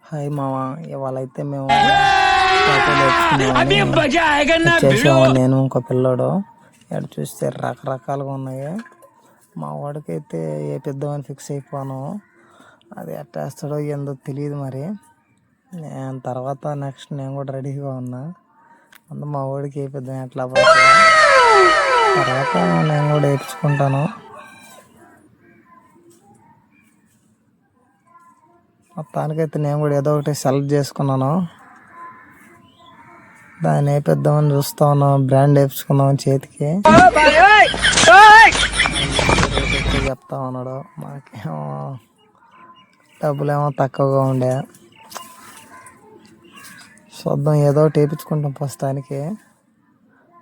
Hi మావా, ఇవాళ అయితే మేము వచ్చేసాము. నేను ఇంకో పిల్లోడు ఇక్కడ చూస్తే రకరకాలుగా ఉన్నాయి. మా వాడికైతే ఏ పెద్దవని ఫిక్స్ అయిపోను. అది ఎట్టేస్తాడో ఏందో తెలియదు. మరి నేను తర్వాత నెక్స్ట్ నేను కూడా రెడీగా ఉన్నా. అందులో మా వాడికి ఏ పెద్ద ఎట్లా పడుతుంది తర్వాత నేను కూడా వేయించుకుంటాను. మొత్తానికైతే నేను కూడా ఏదో ఒకటి సెలెక్ట్ చేసుకున్నాను. దాన్ని వేపిద్దామని చూస్తా ఉన్నాం. బ్రాండ్ వేపించుకున్నాం చేతికి. చెప్తా ఉన్నాడు. మాకేమో డబ్బులేమో తక్కువగా ఉండే. చూద్దాం, ఏదో ఒకటి వేయించుకుంటాం ప్రస్తుతానికి.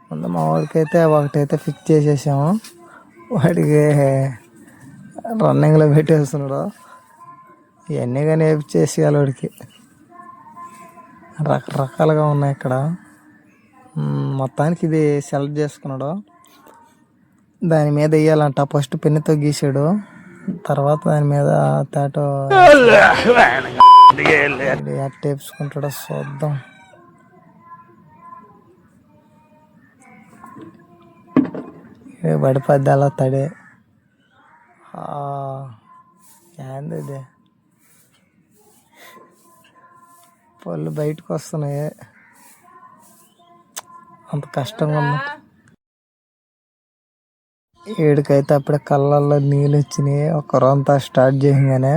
ముందు మా వాడికైతే ఒకటైతే ఫిక్స్ చేసేసాము. వాడికి రన్నింగ్లో పెట్టేస్తున్నాడు. ఇవన్నీ కానీ వేపించేసేయాలి వాడికి. రకరకాలుగా ఉన్నాయి ఇక్కడ. మొత్తానికి ఇది సెలెక్ట్ చేసుకున్నాడు. దాని మీద వేయాలంట. ఫస్ట్ పెన్నుతో గీసాడు, తర్వాత దాని మీద తాటో వేపించుకుంటాడో చూద్దాం. పడిపోద్ది అలా తడే. ఏంది ఇది, పళ్ళు బయటకు వస్తున్నాయి. అంత కష్టంగా ఉంది. ఏడుకైతే అప్పుడే కళ్ళల్లో నీళ్ళు వచ్చినాయి. ఒక రొంతా స్టార్ట్ చేయగానే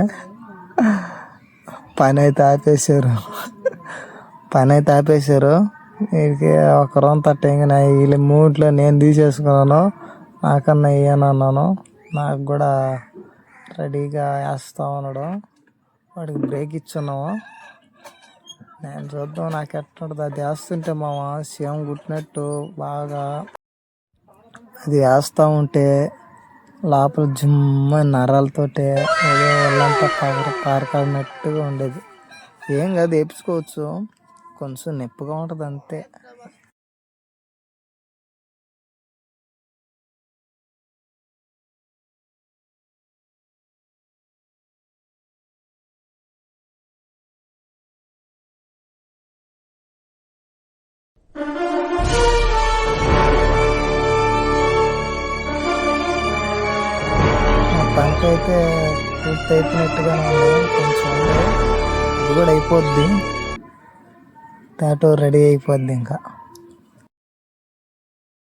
పని అయితే ఆపేశారు. వీడికి ఒక రొంత అట్టగానే వీళ్ళు మూట్లో నేను తీసేసుకున్నాను. నాకన్నా వేయనన్నాను. నాకు కూడా రెడీగా వేస్తా ఉన్నాడు. వాడికి బ్రేక్ ఇచ్చున్నాము. నేను చూద్దాం నాకు ఎట్లుంటుంది. అది వేస్తుంటే మామ సేమ్ కుట్టినట్టు బాగా అది వేస్తూ ఉంటే లోపల జుమ్మ నరాలతోటే ఏదో వాళ్ళంతా కారకాడినట్టుగా ఉండేది. ఏం కాదు, వేపించుకోవచ్చు. కొంచెం నొప్పిగా ఉంటుంది అంతే. మొత్తానికి అయితే పూర్తి అయిపోయినట్టుగానే ఉంది. కొంచెం ఇది కూడా అయిపోద్ది. టాటో రెడీ అయిపోద్ది ఇంకా.